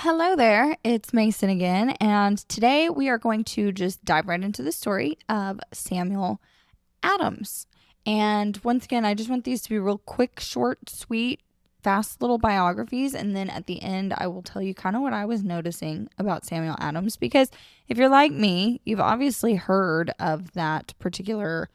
Hello there, it's Mason again, and today we are going to just dive right into the story of Samuel Adams. And once again, I just want these to be real quick, short, sweet, fast little biographies, and then at the end, I will tell you kind of what I was noticing about Samuel Adams. Because if you're like me, you've obviously heard of that particular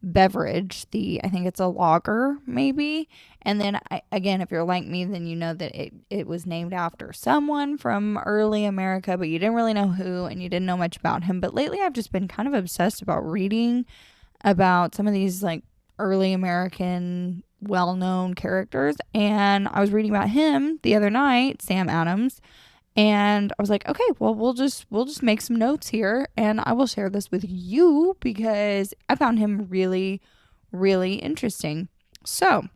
beverage. I think it's a lager, maybe. And then again, if you're like me, then you know that it was named after someone from early America, but you didn't really know who and you didn't know much about him. But lately, I've just been kind of obsessed about reading about some of these like early American well-known characters, and I was reading about him the other night, Sam Adams, and I was like, okay, well, we'll just make some notes here and I will share this with you because I found him really, really interesting. So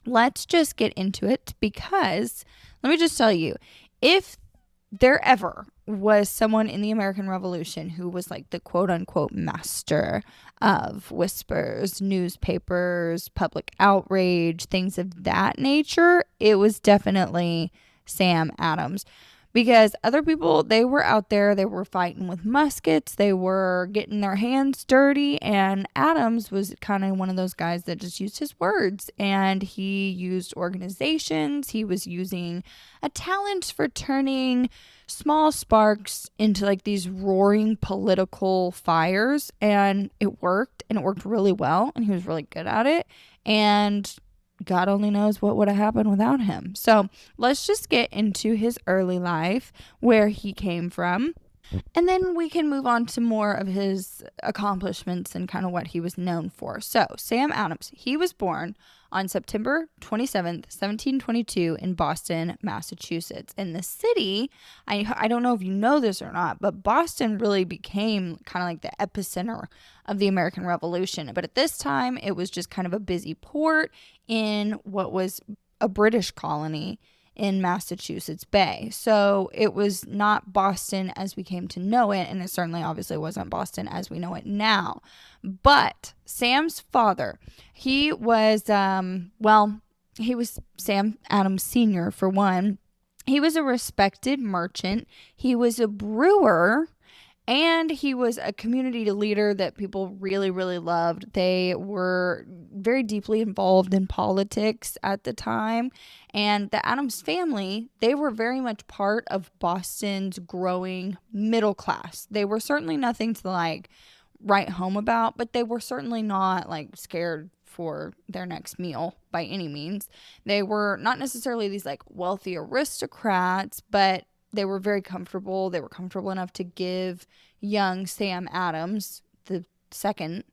let's just get into it because let me just tell you, if there ever was someone in the American Revolution who was like the quote unquote master of whispers, newspapers, public outrage, things of that nature, it was definitely Sam Adams. Because other people, they were out there, they were fighting with muskets, they were getting their hands dirty, and Adams was kind of one of those guys that just used his words, and he used organizations, he was using a talent for turning small sparks into like these roaring political fires, and it worked really well, and he was really good at it, and God only knows what would have happened without him. So let's just get into his early life, where he came from, and then we can move on to more of his accomplishments and kind of what he was known for. So, Sam Adams, he was born on September 27th, 1722, in Boston, Massachusetts. In the city, I don't know if you know this or not, but Boston really became kind of like the epicenter of the American Revolution. But at this time, it was just kind of a busy port in what was a British colony in Massachusetts Bay. So it was not Boston as we came to know it, and it certainly obviously wasn't Boston as we know it now. But Sam's father, he was, he was Sam Adams Sr. for one. He was a respected merchant. He was a brewer, and he was a community leader that people really, really loved. They were very deeply involved in politics at the time. And the Adams family, they were very much part of Boston's growing middle class. They were certainly nothing to like write home about, but they were certainly not like scared for their next meal by any means. They were not necessarily these like wealthy aristocrats, but they were very comfortable. They were comfortable enough to give young Sam Adams, the second,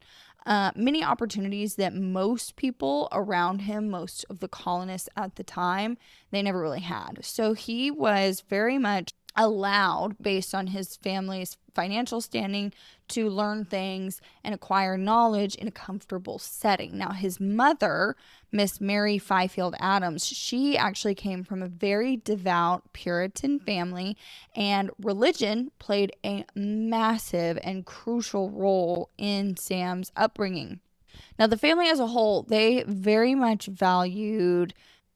many opportunities that most people around him, most of the colonists at the time, they never really had. So he was very much allowed, based on his family's financial standing, to learn things and acquire knowledge in a comfortable setting. Now, his mother, Miss Mary Fifield Adams, she actually came from a very devout Puritan family, and religion played a massive and crucial role in Sam's upbringing. Now, the family as a whole, they very much valued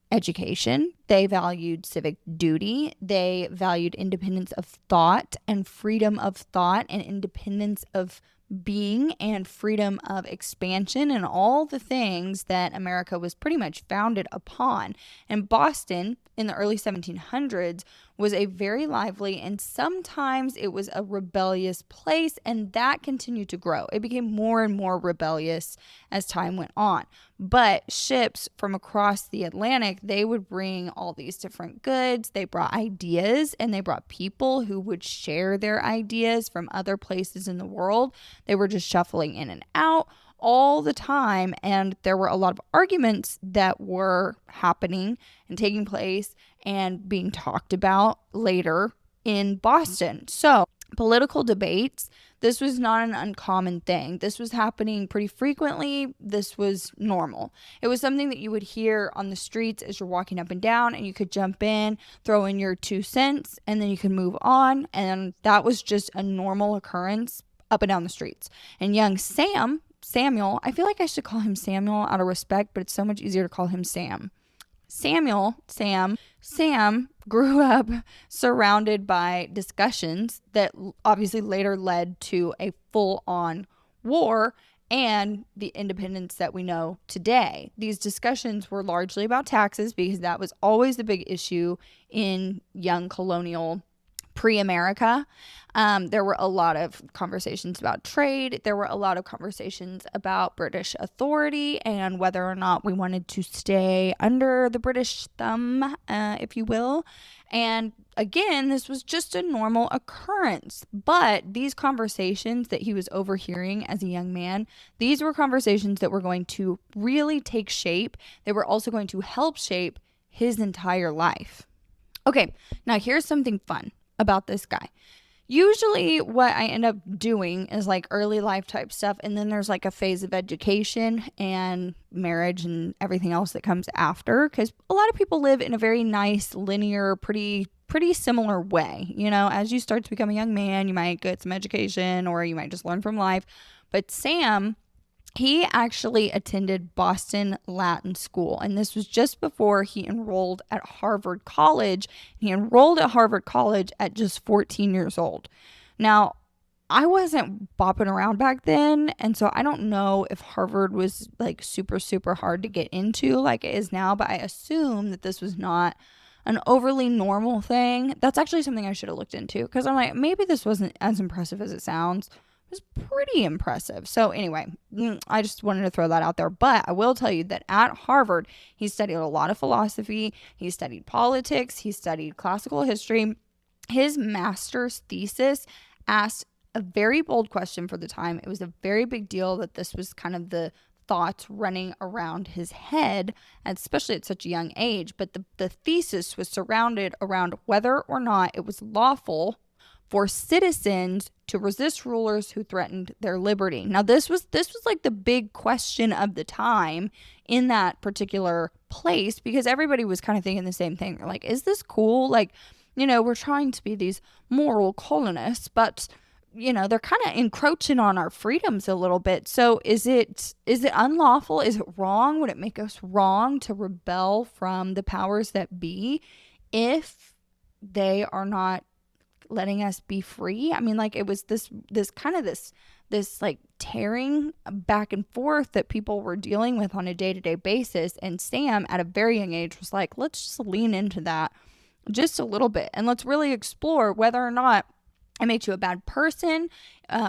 education. They valued civic duty. They valued independence of thought and freedom of thought and independence of being and freedom of expansion and all the things that America was pretty much founded upon. And Boston in the early 1700s was a very lively, and sometimes it was a rebellious place, and that continued to grow. It became more and more rebellious as time went on. But ships from across the Atlantic, they would bring all these different goods. They brought ideas, and they brought people who would share their ideas from other places in the world. They were just shuffling in and out all the time, and there were a lot of arguments that were happening and taking place and being talked about later in Boston. So, political debates, this was not an uncommon thing. This was happening pretty frequently. This was normal. It was something that you would hear on the streets as you're walking up and down, and you could jump in, throw in your 2 cents, and then you could move on. And that was just a normal occurrence up and down the streets. And young Samuel, I feel like I should call him Samuel out of respect, but it's so much easier to call him Sam. Sam grew up surrounded by discussions that obviously later led to a full-on war and the independence that we know today. These discussions were largely about taxes because that was always the big issue in young colonial pre-America. There were a lot of conversations about trade. There were a lot of conversations about British authority and whether or not we wanted to stay under the British thumb, if you will. And again, this was just a normal occurrence. But these conversations that he was overhearing as a young man, these were conversations that were going to really take shape. They were also going to help shape his entire life. Okay, now here's something fun about this guy. Usually what I end up doing is like early life type stuff, and then there's like a phase of education and marriage and everything else that comes after, because a lot of people live in a very nice, linear, pretty similar way. You know, as you start to become a young man, you might get some education or you might just learn from life. But Sam, he actually attended Boston Latin School, and this was just before he enrolled at Harvard College. He enrolled at Harvard College at just 14 years old. Now, I wasn't bopping around back then, and so I don't know if Harvard was like super, super hard to get into like it is now, but I assume that this was not an overly normal thing. That's actually something I should have looked into, because I'm like, maybe this wasn't as impressive as it sounds. Was pretty impressive. So anyway, I just wanted to throw that out there. But I will tell you that at Harvard, he studied a lot of philosophy. He studied politics. He studied classical history. His master's thesis asked a very bold question for the time. It was a very big deal that this was kind of the thoughts running around his head, especially at such a young age. But the thesis was surrounded around whether or not it was lawful for citizens to resist rulers who threatened their liberty. Now, this was like the big question of the time in that particular place, because everybody was kind of thinking the same thing. They're like, is this cool? Like, you know, we're trying to be these moral colonists, but, you know, they're kind of encroaching on our freedoms a little bit. So is it unlawful? Is it wrong? Would it make us wrong to rebel from the powers that be if they are not letting us be free? I mean, like, it was this like tearing back and forth that people were dealing with on a day-to-day basis. And Sam, at a very young age, was like, let's just lean into that just a little bit, and let's really explore whether or not it makes you a bad person,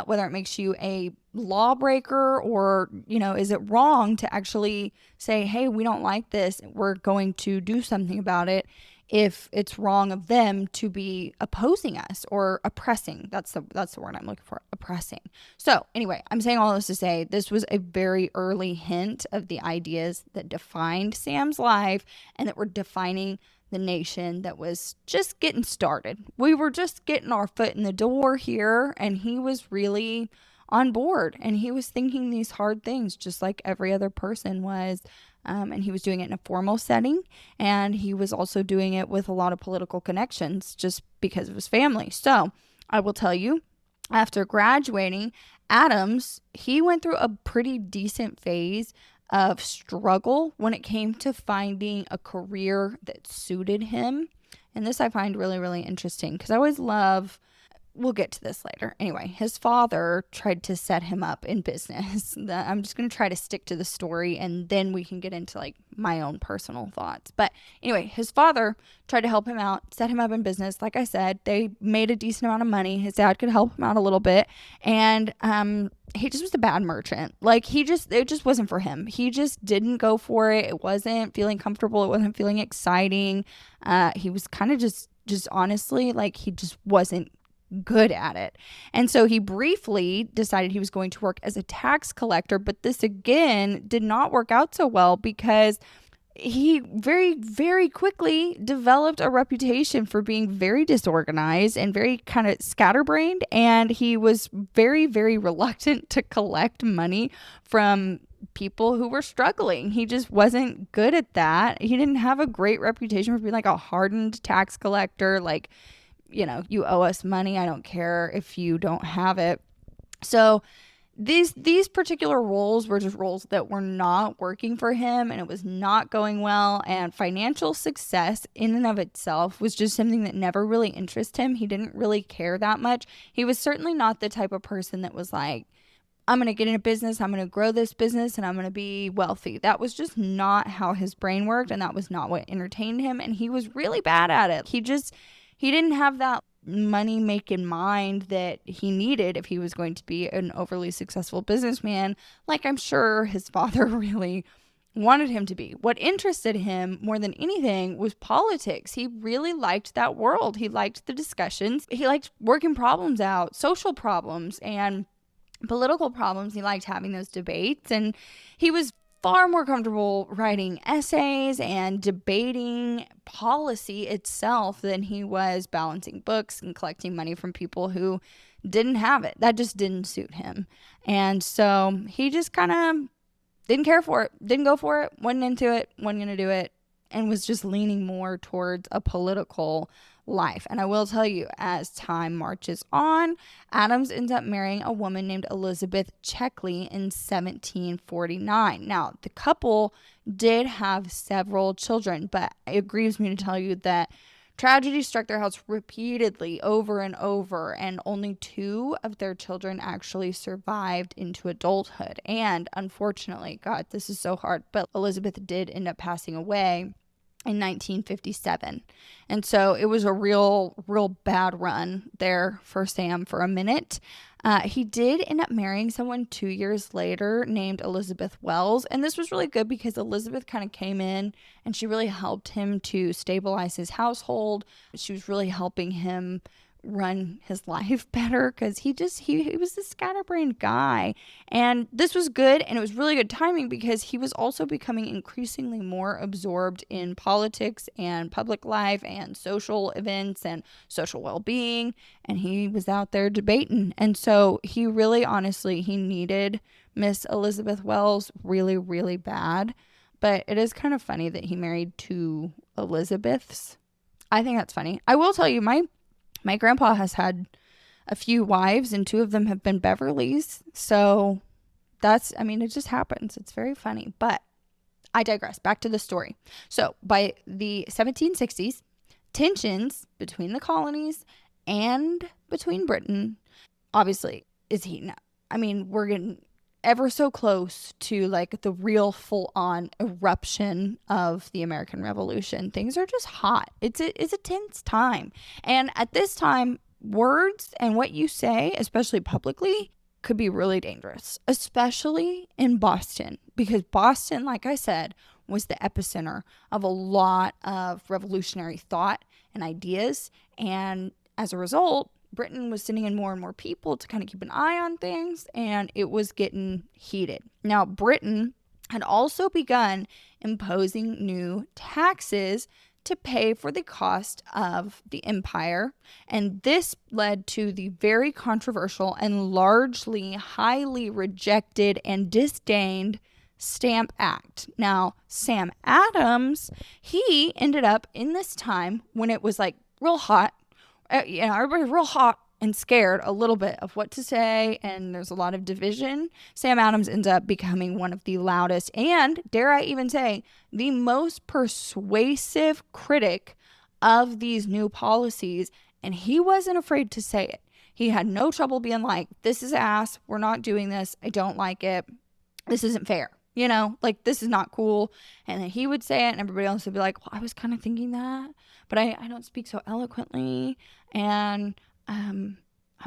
whether it makes you a lawbreaker, or, you know, is it wrong to actually say, hey, we don't like this, we're going to do something about it, if it's wrong of them to be opposing us or oppressing. That's the word I'm looking for, oppressing. So anyway, I'm saying all this to say this was a very early hint of the ideas that defined Sam's life and that were defining the nation that was just getting started. We were just getting our foot in the door here, and he was really on board, and he was thinking these hard things just like every other person was. And he was doing it in a formal setting, and he was also doing it with a lot of political connections just because of his family. So I will tell you, after graduating, Adams, he went through a pretty decent phase of struggle when it came to finding a career that suited him. And this I find really, really interesting, because I always love, we'll get to this later. Anyway, his father tried to set him up in business. I'm just going to try to stick to the story, and then we can get into like my own personal thoughts. But anyway, his father tried to help him out, set him up in business. Like I said, they made a decent amount of money. His dad could help him out a little bit. And he just was a bad merchant. Like, it just wasn't for him. He just didn't go for it. It wasn't feeling comfortable. It wasn't feeling exciting. He was kind of just honestly, like, he just wasn't good at it. And so he briefly decided he was going to work as a tax collector, but this again did not work out so well, because he very, very quickly developed a reputation for being very disorganized and very kind of scatterbrained, and he was very, very reluctant to collect money from people who were struggling. He just wasn't good at that. He didn't have a great reputation for being like a hardened tax collector, like, you know, you owe us money, I don't care if you don't have it. So these particular roles were just roles that were not working for him, and it was not going well, and financial success in and of itself was just something that never really interested him. He didn't really care that much. He was certainly not the type of person that was like, I'm going to get in a business, I'm going to grow this business, and I'm going to be wealthy. That was just not how his brain worked, and that was not what entertained him, and he was really bad at it. He didn't have that money making mind that he needed if he was going to be an overly successful businessman, like I'm sure his father really wanted him to be. What interested him more than anything was politics. He really liked that world. He liked the discussions. He liked working problems out, social problems, and political problems. He liked having those debates, and he was far more comfortable writing essays and debating policy itself than he was balancing books and collecting money from people who didn't have it. That just didn't suit him. And so he just kind of didn't care for it, didn't go for it, wasn't into it, wasn't going to do it, and was just leaning more towards a political life. And I will tell you, as time marches on, Adams ends up marrying a woman named Elizabeth Checkley in 1749. Now, the couple did have several children, but it grieves me to tell you that tragedy struck their house repeatedly over and over, and only 2 of their children actually survived into adulthood. And unfortunately, God, this is so hard, but Elizabeth did end up passing away in 1957. And so it was a real bad run there for Sam for a minute. He did end up marrying someone 2 years later named Elizabeth Wells. And this was really good because Elizabeth kind of came in and she really helped him to stabilize his household. She was really helping him run his life better because he was this scatterbrained guy. And this was good, and it was really good timing because he was also becoming increasingly more absorbed in politics and public life and social events and social well-being, and he was out there debating. And so he really, honestly, he needed Miss Elizabeth Wells really, really bad. But it is kind of funny that he married 2 Elizabeths. I think that's funny. I will tell you, my grandpa has had a few wives, and 2 of them have been Beverlys. So it just happens. It's very funny. But I digress. Back to the story. So by the 1760s, tensions between the colonies and between Britain obviously is heating up. We're getting ever so close to like the real full-on eruption of the American Revolution. Things are just hot. It's a tense time. And at this time, words and what you say, especially publicly, could be really dangerous, especially in Boston, because Boston, like I said, was the epicenter of a lot of revolutionary thought and ideas. And as a result, Britain was sending in more and more people to kind of keep an eye on things, and it was getting heated. Now, Britain had also begun imposing new taxes to pay for the cost of the empire, and this led to the very controversial and largely highly rejected and disdained Stamp Act. Now, Sam Adams, he ended up in this time when it was like real hot. Everybody's real hot and scared a little bit of what to say, and there's a lot of division. Sam Adams ends up becoming one of the loudest and, dare I even say, the most persuasive critic of these new policies, and he wasn't afraid to say it. He had no trouble being like, this is ass, we're not doing this, I don't like it, this isn't fair. This is not cool. And then he would say it, and everybody else would be like, well, I was kind of thinking that, but I don't speak so eloquently. And I'm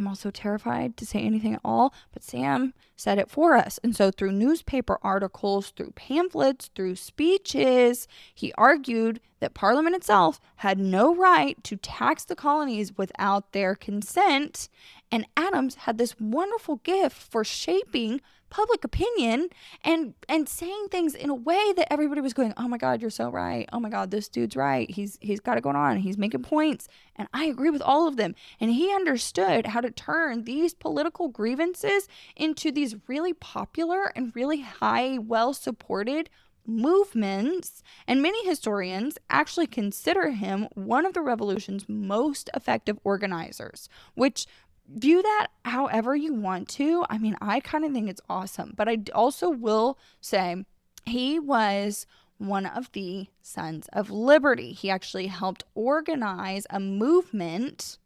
also terrified to say anything at all. But Sam said it for us. And so through newspaper articles, through pamphlets, through speeches, he argued that Parliament itself had no right to tax the colonies without their consent. And Adams had this wonderful gift for shaping public opinion and saying things in a way that everybody was going, oh my God, you're so right. Oh my God, this dude's right. He's got it going on. He's making points. And I agree with all of them. And he understood how to turn these political grievances into these really popular and really high, well-supported movements. And many historians actually consider him one of the revolution's most effective organizers, which view that however you want to. I mean, I kind of think it's awesome, but I also will say he was one of the Sons of Liberty. He actually helped organize a movement,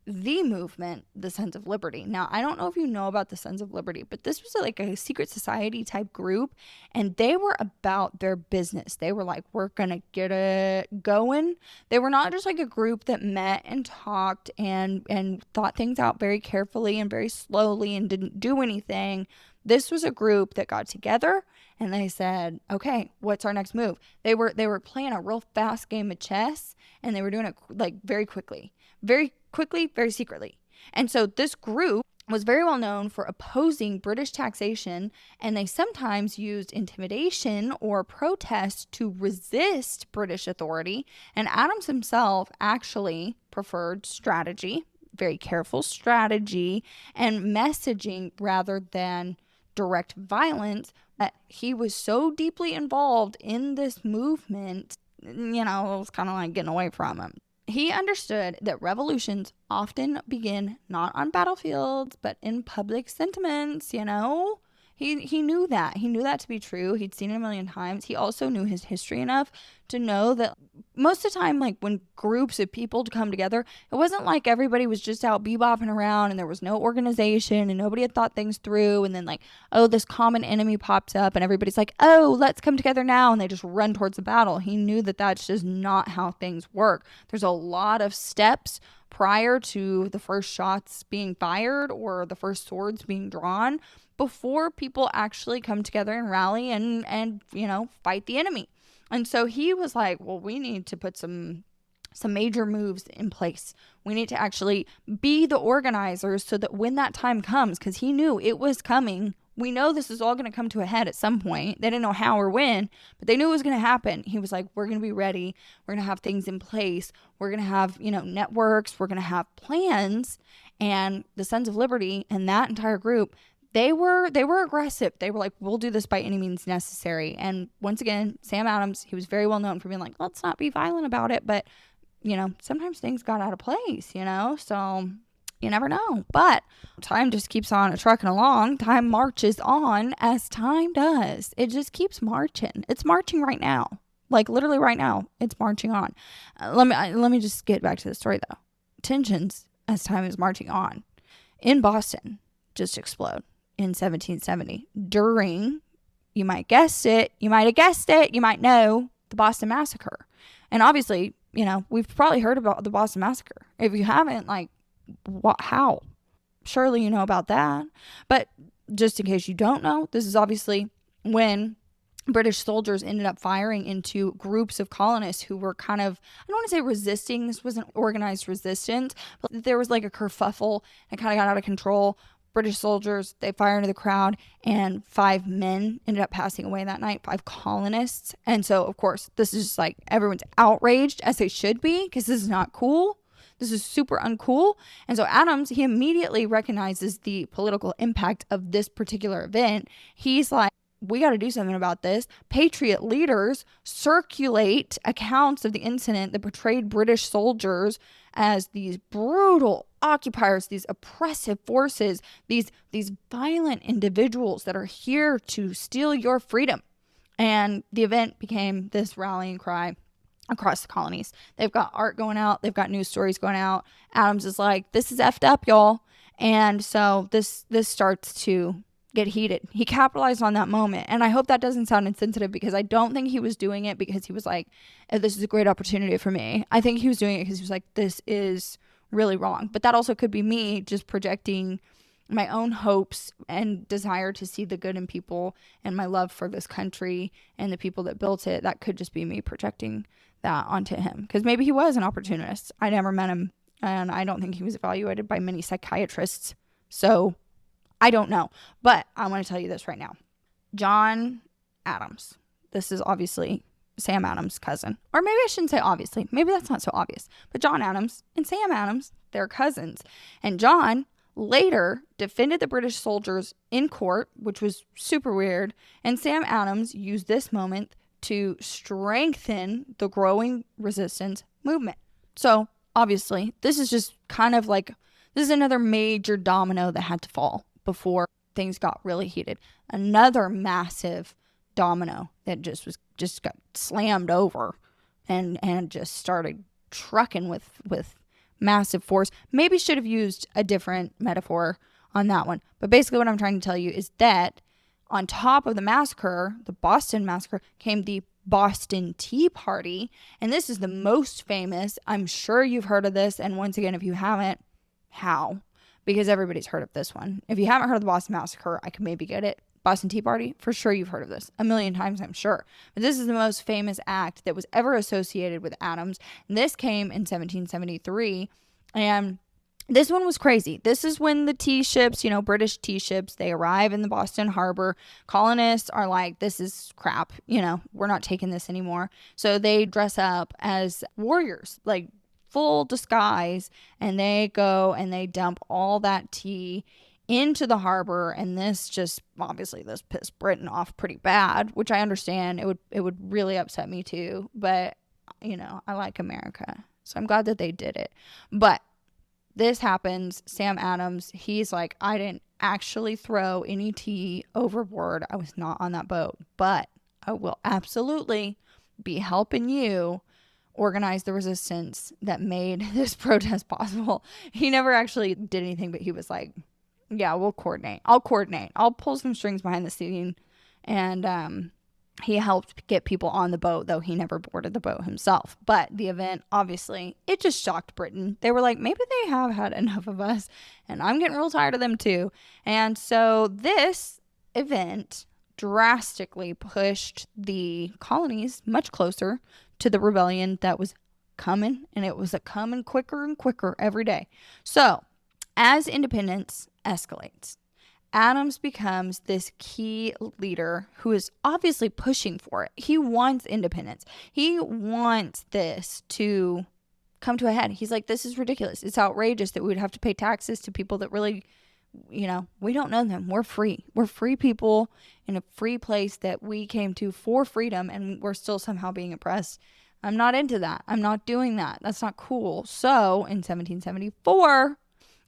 the Sons of Liberty. Now, I don't know if you know about the Sons of Liberty, but this was like a secret society type group, and they were about their business. They were like, we're going to get it going. They were not just like a group that met and talked and thought things out very carefully and very slowly and didn't do anything. This was a group that got together and they said, okay, what's our next move? They were playing a real fast game of chess, and they were doing it like very quickly, very secretly. And so this group was very well known for opposing British taxation, and they sometimes used intimidation or protest to resist British authority. And Adams himself actually preferred strategy, very careful strategy, and messaging rather than direct violence. He was so deeply involved in this movement, it was kind of like getting away from him. He understood that revolutions often begin not on battlefields, but in public sentiments, He knew that. He knew that to be true. He'd seen it a million times. He also knew his history enough to know that most of the time, like when groups of people come together, it wasn't like everybody was just out bebopping around and there was no organization and nobody had thought things through. And then like, oh, this common enemy pops up and everybody's like, oh, let's come together now. And they just run towards the battle. He knew that that's just not how things work. There's a lot of steps prior to the first shots being fired or the first swords being drawn before people actually come together and rally and fight the enemy. And so he was like, well, we need to put some major moves in place. We need to actually be the organizers so that when that time comes, because he knew it was coming, we know this is all going to come to a head at some point. They didn't know how or when, but they knew it was going to happen. He was like, we're going to be ready. We're going to have things in place. We're going to have, networks. We're going to have plans. And the Sons of Liberty and that entire group, they were aggressive. They were like, we'll do this by any means necessary. And once again, Sam Adams, he was very well known for being like, let's not be violent about it. But, sometimes things got out of place, so you never know. But time just keeps on trucking along. Time marches on as time does. It just keeps marching. It's marching right now. Like literally right now, it's marching on. Let me just get back to the story though. Tensions as time is marching on in Boston just explode in 1770 during, you might have guessed it, you might know, the Boston Massacre. And obviously, we've probably heard about the Boston Massacre. If you haven't, like, how? Surely you know about that. But just in case you don't know, this is obviously when British soldiers ended up firing into groups of colonists who were kind of, I don't want to say resisting, this wasn't organized resistance, but there was like a kerfuffle and kind of got out of control. British soldiers, they fire into the crowd, and 5 men ended up passing away that night, 5 colonists. And so, of course, this is just like everyone's outraged, as they should be, because this is not cool. This is super uncool. And so Adams, he immediately recognizes the political impact of this particular event. He's like, we got to do something about this. Patriot leaders circulate accounts of the incident that portrayed British soldiers as these brutal occupiers, these oppressive forces, these violent individuals that are here to steal your freedom. And the event became this rallying cry across the colonies. They've got art going out. They've got news stories going out. Adams is like, this is effed up, y'all. And so this starts to get heated. He capitalized on that moment. And I hope that doesn't sound insensitive, because I don't think he was doing it because he was like, oh, this is a great opportunity for me. I think he was doing it because he was like, this is really wrong. But that also could be me just projecting my own hopes and desire to see the good in people and my love for this country and the people that built it. That could just be me projecting that onto him, because maybe he was an opportunist. I never met him, and I don't think he was evaluated by many psychiatrists. So I don't know, but I want to tell you this right now. John Adams, this is obviously Sam Adams' cousin. Or maybe I shouldn't say obviously. Maybe that's not so obvious. But John Adams and Sam Adams, they're cousins. And John later defended the British soldiers in court, which was super weird. And Sam Adams used this moment to strengthen the growing resistance movement. So obviously, this is just kind of like This is another major domino that had to fall before things got really heated. Another massive domino that just got slammed over and just started trucking with massive force. Maybe should have used a different metaphor on that one. But basically what I'm trying to tell you is that on top of the massacre, the Boston Massacre, came the Boston Tea Party. And this is the most famous. I'm sure you've heard of this. And once again, if you haven't, how? Because everybody's heard of this one. If you haven't heard of the Boston Massacre, I can maybe get it. Boston Tea Party, for sure you've heard of this. A million times, I'm sure. But this is the most famous act that was ever associated with Adams. And this came in 1773. And this one was crazy. This is when the tea ships, British tea ships, they arrive in the Boston harbor. Colonists are like, this is crap. We're not taking this anymore. So they dress up as warriors, like full disguise. And they go and they dump all that tea into the harbor. And this pissed Britain off pretty bad, which I understand. It would really upset me too. But, I like America. So I'm glad that they did it. But this happens. Sam Adams, he's like, I didn't actually throw any tea overboard. I was not on that boat. But I will absolutely be helping you organize the resistance that made this protest possible. He never actually did anything, but he was like, yeah, we'll coordinate. I'll coordinate. I'll pull some strings behind the scene. And he helped get people on the boat, though he never boarded the boat himself. But the event, obviously, it just shocked Britain. They were like, maybe they have had enough of us, and I'm getting real tired of them too. And so this event drastically pushed the colonies much closer to the rebellion that was coming, and it was coming quicker and quicker every day. So as independence escalates, Adams becomes this key leader who is obviously pushing for it. He wants independence. He wants this to come to a head. He's like, this is ridiculous. It's outrageous that we would have to pay taxes to people that really, we don't know them. We're free. We're free people in a free place that we came to for freedom, and we're still somehow being oppressed. I'm not into that. I'm not doing that. That's not cool. So in 1774,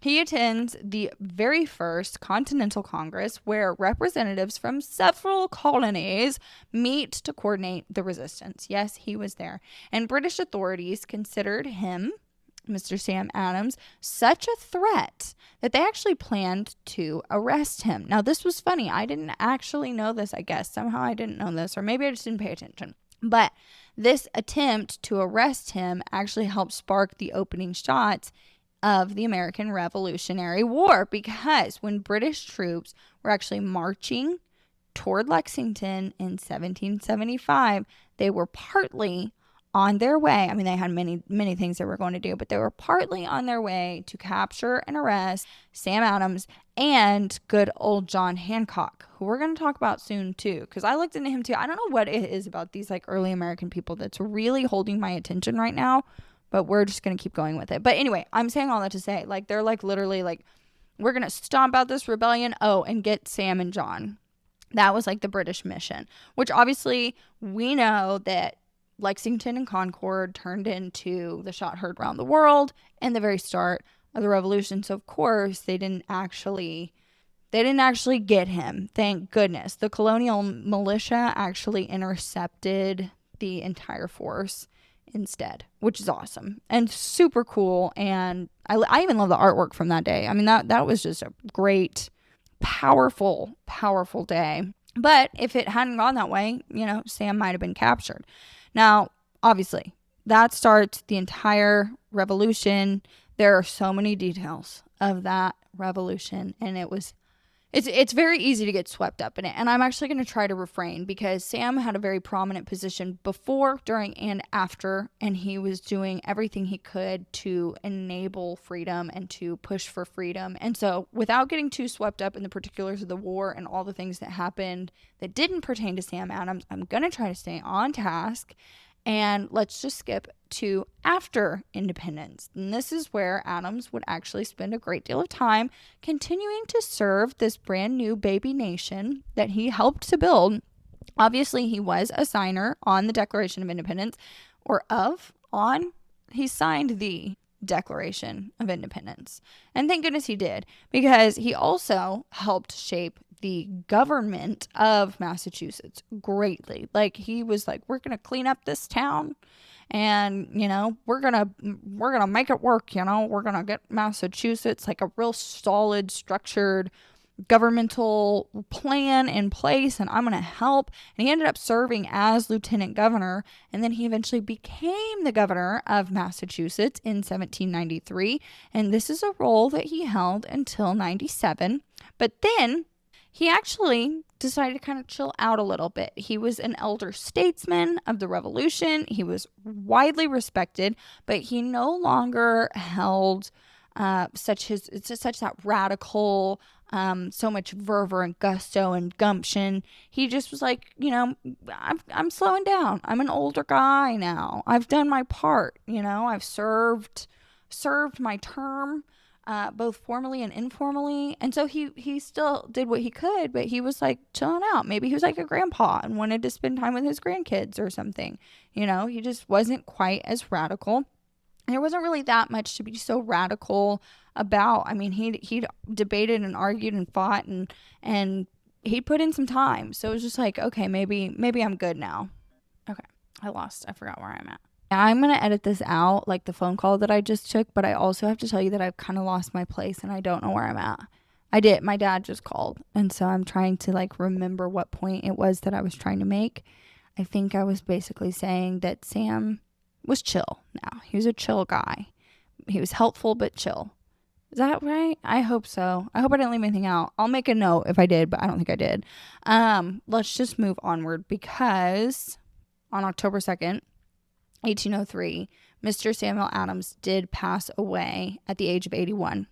he attends the very first Continental Congress, where representatives from several colonies meet to coordinate the resistance. Yes, he was there. And British authorities considered him, Mr. Sam Adams, such a threat that they actually planned to arrest him. Now, this was funny. I didn't actually know this, I guess. Somehow I didn't know this, or maybe I just didn't pay attention. But this attempt to arrest him actually helped spark the opening shots of the American Revolutionary War, because when British troops were actually marching toward Lexington in 1775, they were partly on their way. I mean, they had many things they were going to do, but they were partly on their way to capture and arrest Sam Adams and good old John Hancock, who we're going to talk about soon too, because I looked into him too. I don't know what it is about these early American people that's really holding my attention right now, but we're just going to keep going with it. But anyway, I'm saying all that to say, they're literally we're going to stomp out this rebellion. Oh, and get Sam and John. That was the British mission, which obviously we know that Lexington and Concord turned into the shot heard around the world and the very start of the revolution. So of course they didn't actually get him. Thank goodness. The colonial militia actually intercepted the entire force instead, which is awesome and super cool. And I even love the artwork from that day. I mean, that was just a great, powerful day. But if it hadn't gone that way, Sam might have been captured. Now, obviously, that starts the entire revolution. There are so many details of that revolution, and it's very easy to get swept up in it. And I'm actually going to try to refrain, because Sam had a very prominent position before, during, and after, and he was doing everything he could to enable freedom and to push for freedom. And so without getting too swept up in the particulars of the war and all the things that happened that didn't pertain to Sam Adams, I'm going to try to stay on task. And let's just skip to after independence. And this is where Adams would actually spend a great deal of time continuing to serve this brand new baby nation that he helped to build. Obviously, he was a signer on the Declaration of Independence, he signed the Declaration of Independence. And thank goodness he did, because he also helped shape the government of Massachusetts greatly. Like, he was like, we're going to clean up this town, and, you know, we're going to make it work, you know. We're going to get Massachusetts like a real solid, structured governmental plan in place, and I'm going to help. And he ended up serving as lieutenant governor, and then he eventually became the governor of Massachusetts in 1793, and this is a role that he held until 97. But then he actually decided to kind of chill out a little bit. He was an elder statesman of the Revolution. He was widely respected, but he no longer held such that radical, so much fervor and gusto and gumption. He just was like, you know, I'm slowing down. I'm an older guy now. I've done my part. You know, I've served my term, both formally and informally. And so he still did what he could, but he was like chilling out. Maybe he was like a grandpa and wanted to spend time with his grandkids or something. You know, he just wasn't quite as radical. There wasn't really that much to be so radical about. I mean, he'd debated and argued and fought, and he put in some time. So it was just like, okay, maybe I'm good now. Okay, I forgot where I'm at. Now, I'm going to edit this out, like the phone call that I just took, but I also have to tell you that I've kind of lost my place and I don't know where I'm at. My dad just called, and so I'm trying to like remember what point it was that I was trying to make. I think I was basically saying that Sam was chill now. He was a chill guy. He was helpful but chill. Is that right? I hope so. I hope I didn't leave anything out. I'll make a note if I did, but I don't think I did. Let's just move onward, because on October 2nd, 1803, Mr. Samuel Adams did pass away at the age of 81.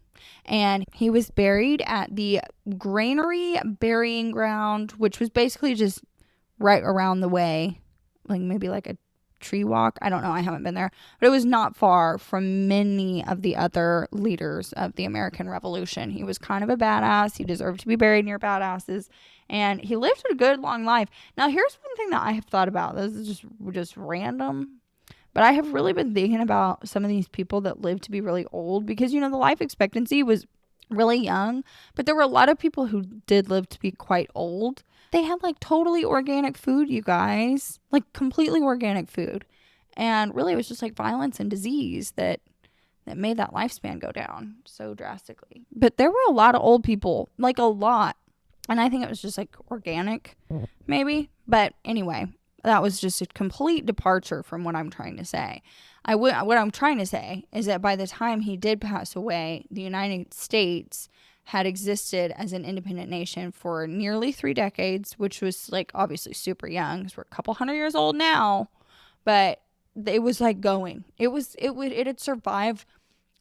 And he was buried at the Granary Burying Ground, which was basically just right around the way, like maybe like a tree walk. I don't know. I haven't been there, but it was not far from many of the other leaders of the American Revolution. He was kind of a badass. He deserved to be buried near badasses, and he lived a good long life. Now, here's one thing that I have thought about. This is just random, but I have really been thinking about some of these people that lived to be really old, because, you know, the life expectancy was really young, but there were a lot of people who did live to be quite old. They had like totally organic food, you guys, like completely organic food. And really it was just like violence and disease that made that lifespan go down so drastically. But there were a lot of old people, like a lot. And I think it was just like organic, maybe. But anyway, that was just a complete departure from what I'm trying to say. What I'm trying to say is that by the time he did pass away, the United States had existed as an independent nation for nearly 3 decades, which was like obviously super young, because we're a couple hundred years old now, but it was like going. It had survived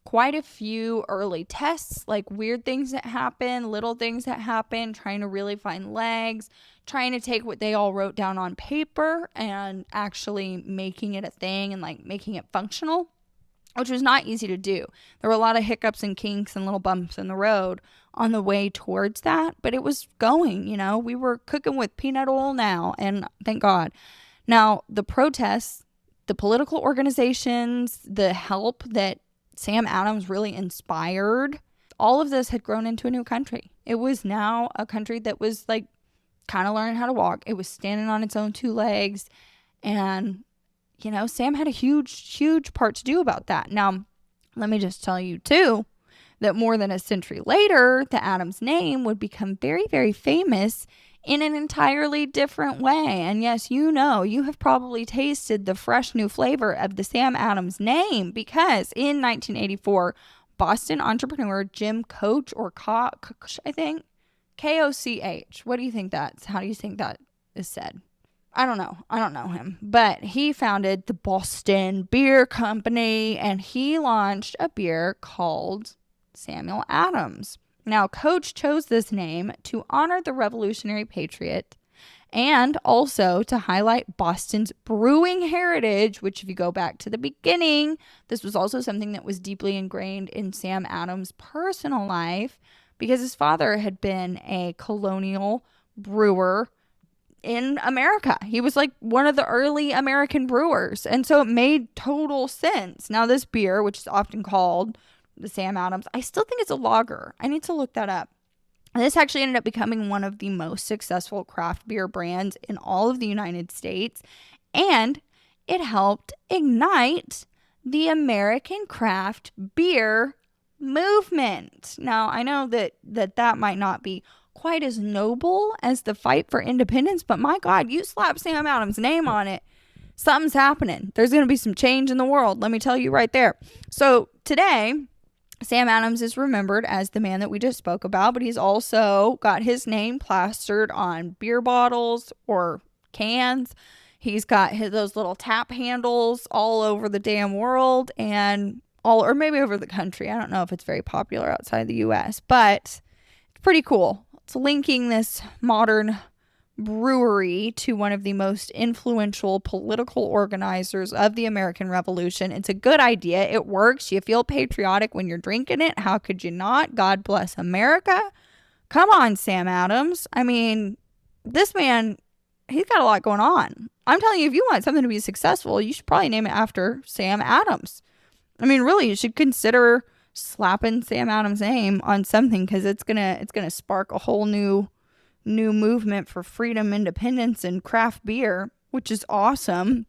quite a few early tests, like weird things that happen, little things that happen, trying to really find legs, trying to take what they all wrote down on paper and actually making it a thing and like making it functional, which was not easy to do. There were a lot of hiccups and kinks and little bumps in the road on the way towards that, but it was going, you know. We were cooking with peanut oil now, and thank God. Now, the protests, the political organizations, the help that Sam Adams really inspired, all of this had grown into a new country. It was now a country that was like kind of learning how to walk. It was standing on its own 2 legs, and you know, Sam had a huge part to do about that. Now, let me just tell you, too, that more than a century later, the Adams name would become very, very famous in an entirely different way. And yes, you know, you have probably tasted the fresh new flavor of the Sam Adams name, because in 1984, Boston entrepreneur Jim Koch, or Koch, I think, Koch. What do you think that's? How do you think that is said? I don't know him, but he founded the Boston Beer Company, and he launched a beer called Samuel Adams. Now, Koch chose this name to honor the Revolutionary patriot and also to highlight Boston's brewing heritage, which if you go back to the beginning, this was also something that was deeply ingrained in Sam Adams' personal life, because his father had been a colonial brewer in America. He was like one of the early American brewers. And so it made total sense. Now, this beer, which is often called the Sam Adams, I still think it's a lager. I need to look that up. And this actually ended up becoming one of the most successful craft beer brands in all of the United States. And it helped ignite the American craft beer movement. Now, I know that might not be quite as noble as the fight for independence, but my God, you slap Sam Adams' name on it, something's happening. There's going to be some change in the world. Let me tell you right there. So today, Sam Adams is remembered as the man that we just spoke about, but he's also got his name plastered on beer bottles or cans. He's got those little tap handles all over the damn world or maybe over the country. I don't know if it's very popular outside the U.S., but it's pretty cool. It's linking this modern brewery to one of the most influential political organizers of the American Revolution. It's a good idea. It works. You feel patriotic when you're drinking it. How could you not? God bless America. Come on, Sam Adams. I mean, this man, he's got a lot going on. I'm telling you, if you want something to be successful, you should probably name it after Sam Adams. I mean, really, you should consider slapping Sam Adams' name on something, because it's gonna spark a whole new movement for freedom, independence, and craft beer, which is awesome.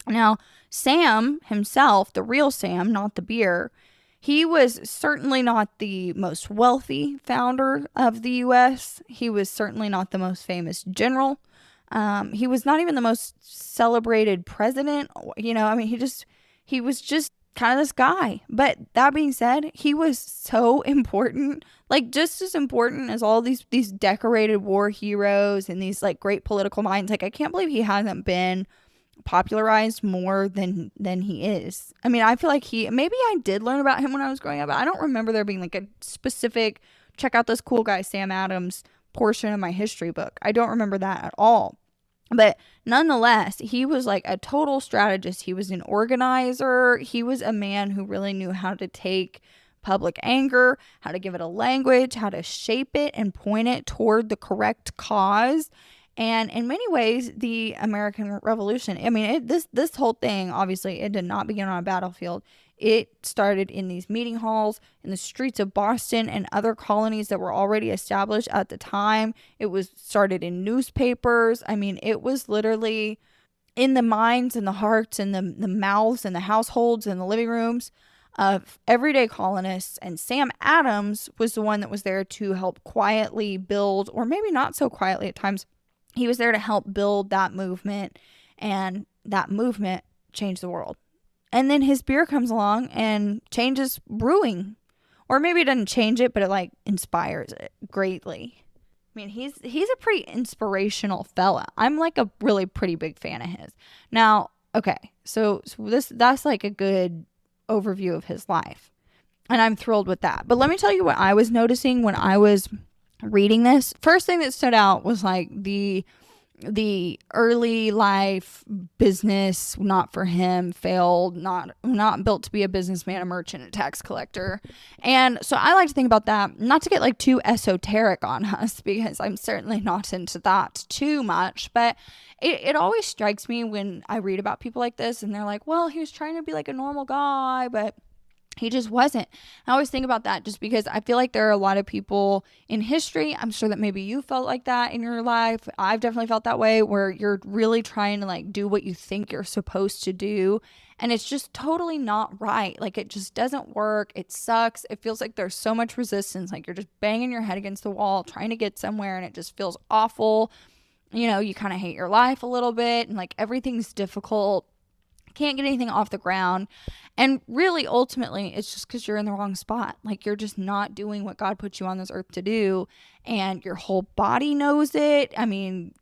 Now, Sam himself, the real Sam, not the beer, he was certainly not the most wealthy founder of the U.S. He was certainly not the most famous general. He was not even the most celebrated president. I mean, he was just kind of this guy. But that being said, he was so important, like just as important as all these decorated war heroes and these like great political minds. Like, I can't believe he hasn't been popularized more than he is. I mean, I feel like maybe I did learn about him when I was growing up, but I don't remember there being like a specific check out this cool guy Sam Adams portion of my history book. I don't remember that at all. But nonetheless, he was like a total strategist. He was an organizer. He was a man who really knew how to take public anger, how to give it a language, how to shape it and point it toward the correct cause. And in many ways, the American Revolution, I mean, this whole thing, obviously, it did not begin on a battlefield. It started in these meeting halls, in the streets of Boston and other colonies that were already established at the time. It was started in newspapers. I mean, it was literally in the minds and the hearts and the mouths and the households and the living rooms of everyday colonists. And Sam Adams was the one that was there to help quietly build, or maybe not so quietly at times, he was there to help build that movement, and that movement changed the world. And then his beer comes along and changes brewing. Or maybe it doesn't change it, but it like inspires it greatly. I mean, he's a pretty inspirational fella. I'm like a really pretty big fan of his. Now, okay, so that's like a good overview of his life. And I'm thrilled with that. But let me tell you what I was noticing when I was reading this. First thing that stood out was like the early life business, not for him, failed, not built to be a businessman, a merchant, a tax collector. And so I like to think about that, not to get like too esoteric on us, because I'm certainly not into that too much, but it always strikes me when I read about people like this and they're like, well, he was trying to be like a normal guy, but he just wasn't. I always think about that just because I feel like there are a lot of people in history. I'm sure that maybe you felt like that in your life. I've definitely felt that way, where you're really trying to like do what you think you're supposed to do. And it's just totally not right. Like, it just doesn't work. It sucks. It feels like there's so much resistance. Like, you're just banging your head against the wall trying to get somewhere, and it just feels awful. You kind of hate your life a little bit, and like everything's difficult. Can't get anything off the ground. And really, ultimately, it's just because you're in the wrong spot. Like, you're just not doing what God put you on this earth to do, and your whole body knows it. I mean,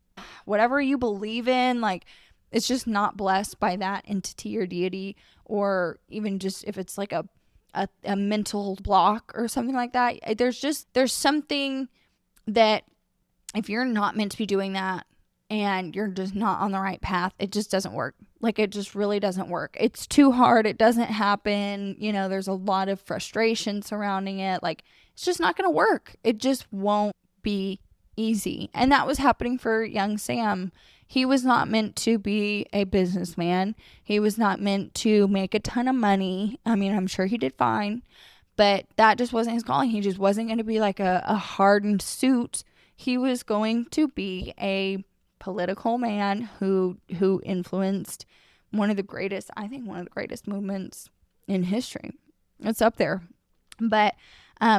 whatever you believe in, like, it's just not blessed by that entity or deity, or even just if it's like a mental block or something like that. There's something that if you're not meant to be doing that and you're just not on the right path, it just doesn't work. Like, it just really doesn't work. It's too hard. It doesn't happen. There's a lot of frustration surrounding it. Like, it's just not going to work. It just won't be easy. And that was happening for young Sam. He was not meant to be a businessman. He was not meant to make a ton of money. I mean, I'm sure he did fine, but that just wasn't his calling. He just wasn't going to be like a hardened suit. He was going to be a political man who influenced one of the greatest movements in history. It's up there. But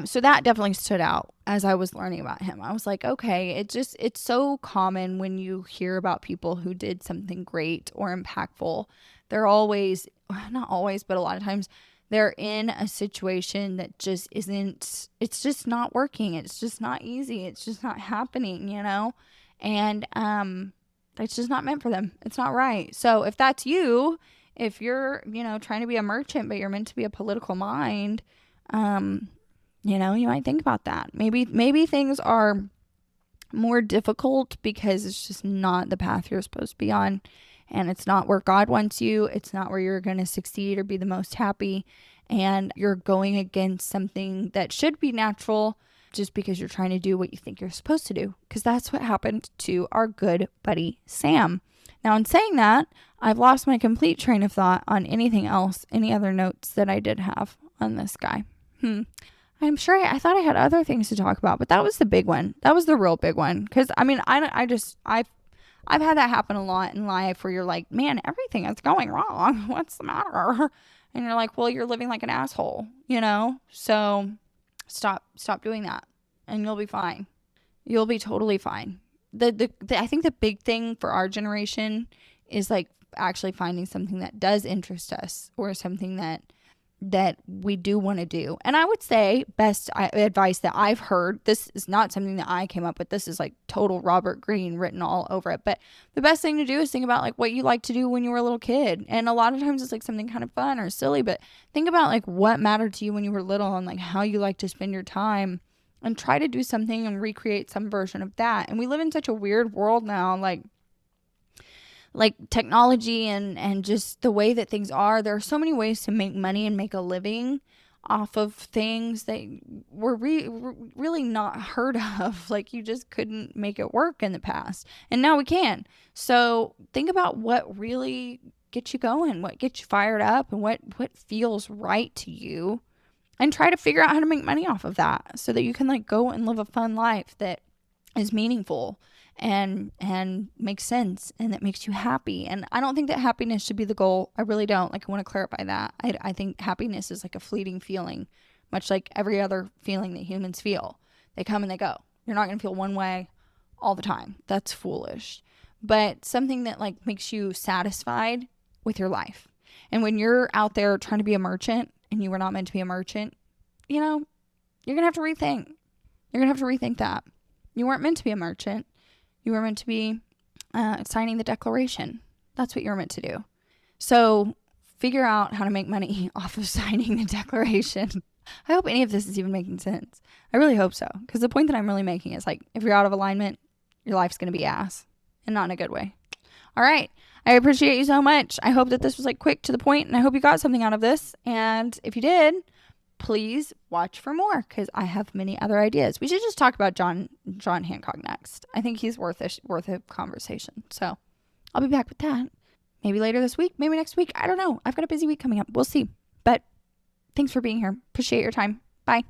so that definitely stood out as I was learning about him. I was like, okay, it's so common when you hear about people who did something great or impactful. They're always, not always, but a lot of times they're in a situation that just isn't, it's just not working. It's just not easy. It's just not happening, and it's just not meant for them. It's not right. So if that's you, if you're, trying to be a merchant, but you're meant to be a political mind, you might think about that. Maybe things are more difficult because it's just not the path you're supposed to be on, and it's not where God wants you. It's not where you're going to succeed or be the most happy, and you're going against something that should be natural just because you're trying to do what you think you're supposed to do, because that's what happened to our good buddy Sam. Now, in saying that, I've lost my complete train of thought on anything else, any other notes that I did have on this guy. I'm sure I thought I had other things to talk about, but that was the big one. That was the real big one. Because, I mean, I've had that happen a lot in life where you're like, man, everything is going wrong. What's the matter? And you're like, well, you're living like an asshole, So stop doing that and you'll be fine. You'll be totally fine. I think the big thing for our generation is like actually finding something that does interest us, or something that we do want to do. And I would say best advice that I've heard, this is not something that I came up with. This is like total Robert Greene written all over it. But the best thing to do is think about like what you like to do when you were a little kid. And a lot of times it's like something kind of fun or silly, but think about like what mattered to you when you were little and like how you like to spend your time, and try to do something and recreate some version of that. And we live in such a weird world now, like technology and just the way that things are. There are so many ways to make money and make a living off of things that were really not heard of. Like you just couldn't make it work in the past, and now we can. So think about what really gets you going, what gets you fired up, and what feels right to you, and try to figure out how to make money off of that so that you can like go and live a fun life that is meaningful and makes sense and that makes you happy. And I don't think that happiness should be the goal. I really don't. Like, I want to clarify that. I think happiness is like a fleeting feeling, much like every other feeling that humans feel. They come and they go. You're not going to feel one way all the time. That's foolish. But something that like makes you satisfied with your life. And when you're out there trying to be a merchant and you were not meant to be a merchant, you're going to have to rethink. You're going to have to rethink that. You weren't meant to be a merchant. You were meant to be signing the Declaration. That's what you're meant to do. So figure out how to make money off of signing the Declaration. I hope any of this is even making sense. I really hope so. Because the point that I'm really making is like, if you're out of alignment, your life's going to be ass, and not in a good way. All right. I appreciate you so much. I hope that this was like quick to the point, and I hope you got something out of this. And if you did, please watch for more, because I have many other ideas. We should just talk about John Hancock next. I think he's worth a conversation. So I'll be back with that. Maybe later this week, maybe next week. I don't know. I've got a busy week coming up. We'll see. But thanks for being here. Appreciate your time. Bye.